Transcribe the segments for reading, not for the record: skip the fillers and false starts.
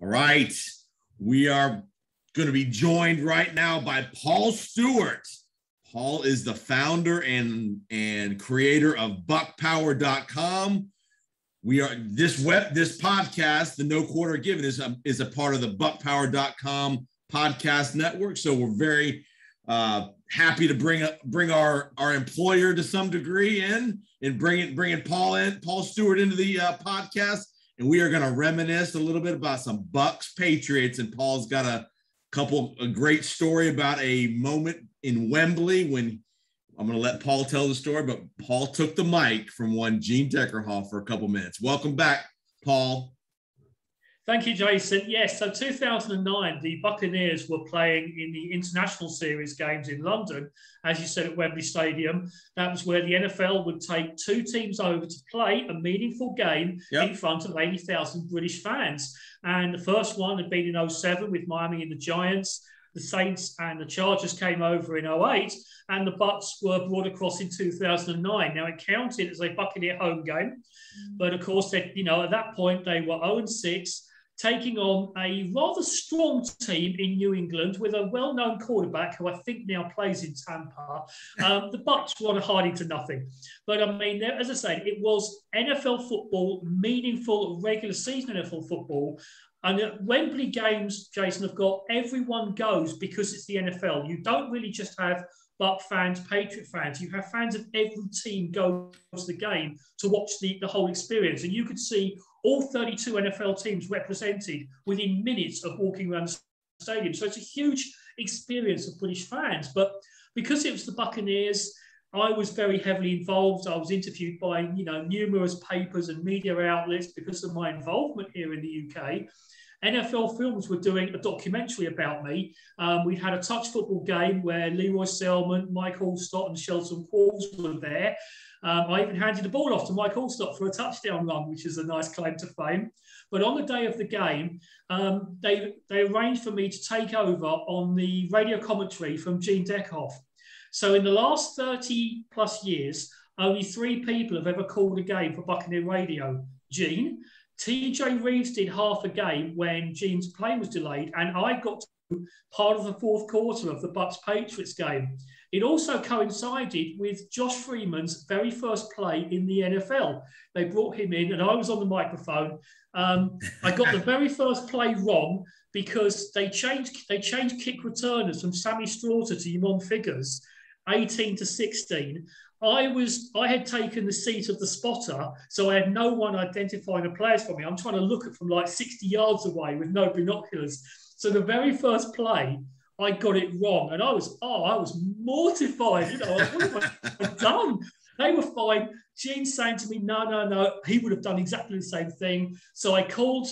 All right. We are going to be joined right now by Paul Stewart. Paul is the founder and creator of buckpower.com. We are this podcast, the No Quarter Given, is a part of the buckpower.com podcast network. So we're very happy to bring our employer to some degree in and bringing Paul Stewart into the podcast. And we are going to reminisce a little bit about some Bucs Patriots. And Paul's got a great story about a moment in Wembley when I'm going to let Paul tell the story, but Paul took the mic from one Gene Deckerhoff for a couple minutes. Welcome back, Paul. Thank you, Jason. Yes, so 2009, the Buccaneers were playing in the International Series games in London, as you said, at Wembley Stadium. That was where the NFL would take two teams over to play a meaningful game in front of 80,000 British fans. And the first one had been in 2007 with Miami and the Giants. The Saints and the Chargers came over in 2008, and the Bucs were brought across in 2009. Now, it counted as a Buccaneer home game, but of course, at that point, they were 0-6, taking on a rather strong team in New England with a well-known quarterback who I think now plays in Tampa. The Bucs were on a harding to nothing. But I mean, as I say, it was NFL football, meaningful regular season NFL football. And Wembley games, Jason, have got everyone goes because it's the NFL. You don't really just have Buck fans, Patriot fans. You have fans of every team go to the game to watch the whole experience. And you could see all 32 NFL teams represented within minutes of walking around the stadium. So it's a huge experience of British fans. But because it was the Buccaneers, I was very heavily involved. I was interviewed by numerous papers and media outlets because of my involvement here in the UK. NFL Films were doing a documentary about me. We had a touch football game where Leroy Selman, Mike Allstott and Shelton Qualls were there. I even handed the ball off to Mike Allstott for a touchdown run, which is a nice claim to fame. But on the day of the game, they arranged for me to take over on the radio commentary from Gene Deckerhoff. So in the last 30 plus years, only 3 people have ever called a game for Buccaneer Radio. Gene, TJ Reeves did half a game when Gene's plane was delayed, and I got to part of the fourth quarter of the Bucs-Patriots game. It also coincided with Josh Freeman's very first play in the NFL. They brought him in, and I was on the microphone. I got the very first play wrong because they changed kick returners from Sammy Slaughter to Yvonne Figures, 18-16. I had taken the seat of the spotter, so I had no one identifying the players for me. I'm trying to look at from like 60 yards away with no binoculars. So the very first play, I got it wrong, and I was mortified. What have I done? They were fine. Gene saying to me, no, he would have done exactly the same thing. So I called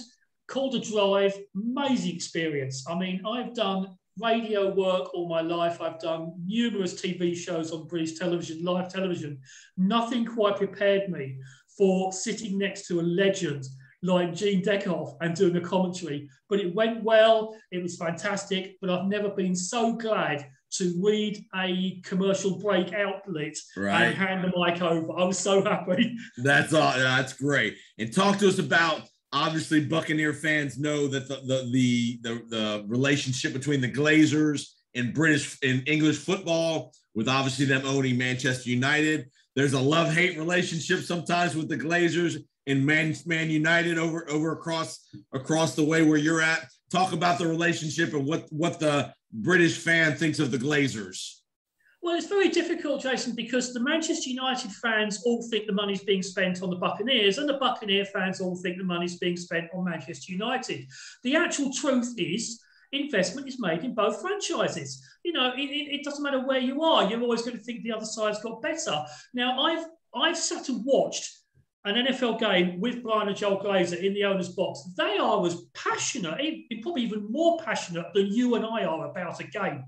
a drive. Amazing experience. I mean, I've done radio work all my life. I've done numerous TV shows on British television, live television. Nothing quite prepared me for sitting next to a legend like Gene Deckerhoff and doing a commentary. But it went well. It was fantastic. But I've never been so glad to read a commercial break outlet and hand the mic over. I was so happy. That's all. That's great. And talk to us about, obviously, Buccaneer fans know that the relationship between the Glazers and English football, with obviously them owning Manchester United. There's a love-hate relationship sometimes with the Glazers and Man United over across the way where you're at. Talk about the relationship and what the British fan thinks of the Glazers. Well, it's very difficult, Jason, because the Manchester United fans all think the money's being spent on the Buccaneers, and the Buccaneer fans all think the money's being spent on Manchester United. The actual truth is investment is made in both franchises. It doesn't matter where you are. You're always going to think the other side's got better. Now, I've sat and watched an NFL game with Brian and Joel Glazer in the owner's box. They are as passionate, probably even more passionate than you and I are about a game.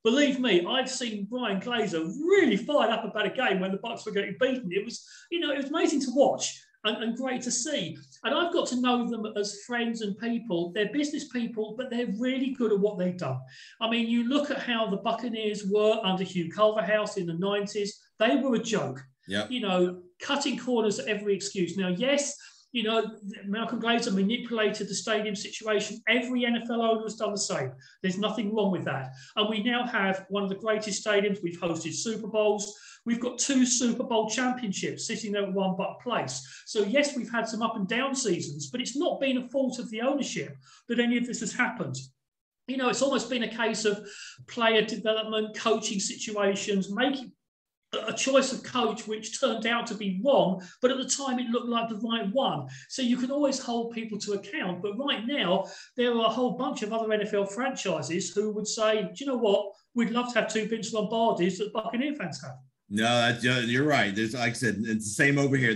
Believe me, I've seen Brian Glazer really fired up about a game when the Bucs were getting beaten. It was amazing to watch and great to see. And I've got to know them as friends and people. They're business people, but they're really good at what they've done. I mean, you look at how the Buccaneers were under Hugh Culverhouse in the 90s. They were a joke. Yeah. Cutting corners at every excuse. Now, yes, Malcolm Glazer manipulated the stadium situation. Every NFL owner has done the same. There's nothing wrong with that. And we now have one of the greatest stadiums. We've hosted Super Bowls. We've got 2 Super Bowl championships sitting there at one Buck place. So yes, we've had some up and down seasons, but it's not been a fault of the ownership that any of this has happened. It's almost been a case of player development, coaching situations, making a choice of coach which turned out to be wrong, but at the time it looked like the right one. So you can always hold people to account. But right now, there are a whole bunch of other NFL franchises who would say, do you know what? We'd love to have 2 Vince Lombardis that Buccaneer fans have. No, you're right. There's, like I said, it's the same over here.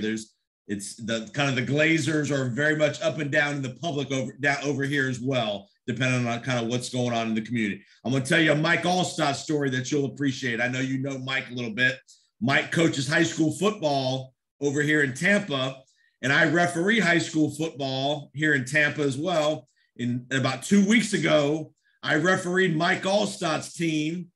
It's the kind of the Glazers are very much up and down in the public over here as well, depending on kind of what's going on in the community. I'm going to tell you a Mike Allstott story that you'll appreciate. I know you know Mike a little bit. Mike coaches high school football over here in Tampa, and I referee high school football here in Tampa as well. And about 2 weeks ago, I refereed Mike Allstott's team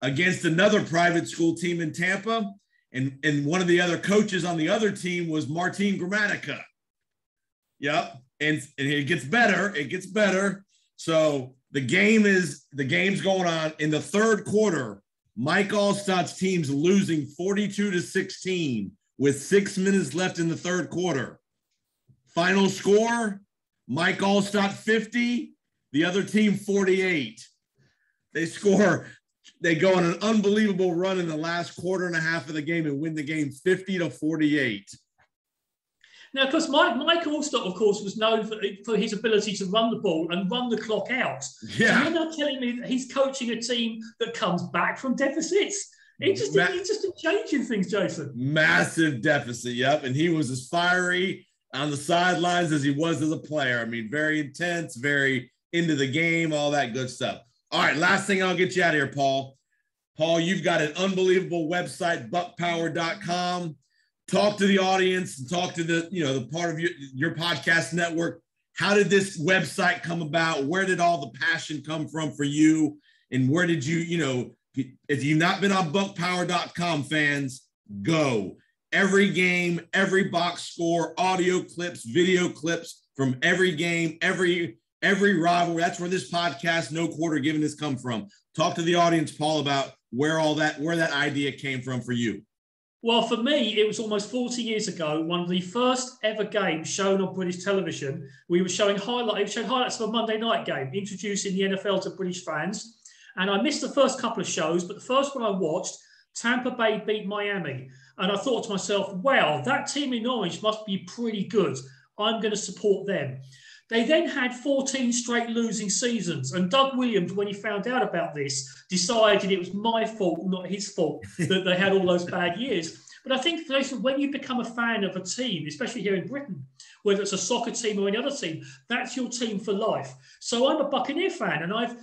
against another private school team in Tampa. And one of the other coaches on the other team was Martin Gramatica. Yep. And it gets better. It gets better. So the game's going on in the third quarter. Mike Allstott's team's losing 42-16 with 6 minutes left in the third quarter. Final score, Mike Allstott 50, the other team 48. They go on an unbelievable run in the last quarter and a half of the game and win the game 50-48. Now, because Mike Allstott, of course, was known for his ability to run the ball and run the clock out. Yeah. So you're now telling me that he's coaching a team that comes back from deficits? He's just changing things, Jason. Massive deficit, yep. And he was as fiery on the sidelines as he was as a player. I mean, very intense, very into the game, all that good stuff. All right, last thing, I'll get you out of here, Paul. Paul, you've got an unbelievable website, buckpower.com. Talk to the audience and talk to the part of your podcast network. How did this website come about? Where did all the passion come from for you? And where did you, if you've not been on buckpower.com, fans, go. Every game, every box score, audio clips, video clips from every game, every rivalry. That's where this podcast, No Quarter Given, has come from. Talk to the audience, Paul, about where that idea came from for you. Well, for me, it was almost 40 years ago, one of the first ever games shown on British television. We were showing highlights of a Monday night game, introducing the NFL to British fans. And I missed the first couple of shows, but the first one I watched, Tampa Bay beat Miami. And I thought to myself, wow, that team in orange must be pretty good. I'm going to support them. They then had 14 straight losing seasons. And Doug Williams, when he found out about this, decided it was my fault, not his fault, that they had all those bad years. But I think, Jason, when you become a fan of a team, especially here in Britain, whether it's a soccer team or any other team, that's your team for life. So I'm a Buccaneer fan, and I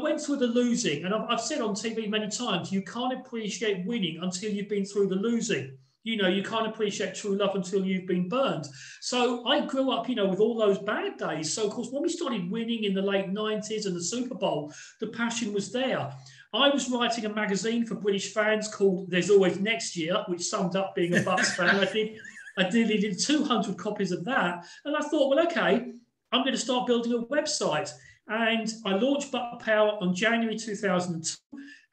went through the losing, and I've said on TV many times, you can't appreciate winning until you've been through the losing. You can't appreciate true love until you've been burned. So I grew up, with all those bad days. So, of course, when we started winning in the late 90s and the Super Bowl, the passion was there. I was writing a magazine for British fans called There's Always Next Year, which summed up being a Bucs fan. I did 200 copies of that. And I thought, well, okay, I'm going to start building a website. And I launched Buck Power on January 2002.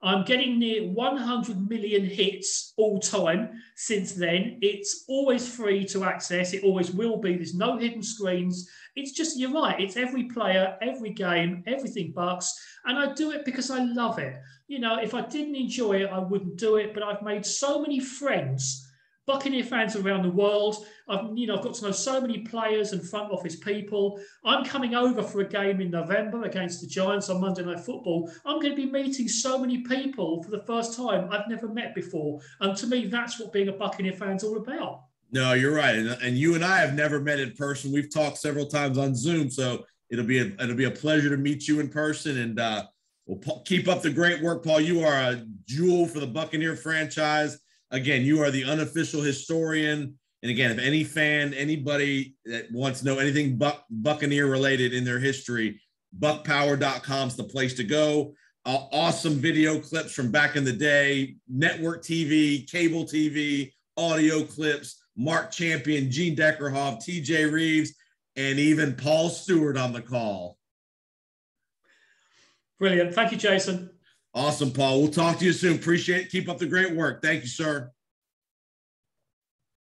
I'm getting near 100 million hits all time since then. It's always free to access. It always will be. There's no hidden screens. It's just, you're right. It's every player, every game, everything Bucs. And I do it because I love it. If I didn't enjoy it, I wouldn't do it. But I've made so many friends, Buccaneer fans around the world. I've got to know so many players and front office people. I'm coming over for a game in November against the Giants on Monday Night Football. I'm going to be meeting so many people for the first time I've never met before. And to me, that's what being a Buccaneer fan is all about. No, you're right. And you and I have never met in person. We've talked several times on Zoom, so it'll be a pleasure to meet you in person. And we'll keep up the great work, Paul. You are a jewel for the Buccaneer franchise. Again, you are the unofficial historian. And again, if anybody that wants to know anything Buccaneer related in their history, buckpower.com is the place to go. Awesome video clips from back in the day, network TV, cable TV, audio clips, Mark Champion, Gene Deckerhoff, TJ Reeves, and even Paul Stewart on the call. Brilliant. Thank you, Jason. Awesome, Paul. We'll talk to you soon. Appreciate it. Keep up the great work. Thank you, sir.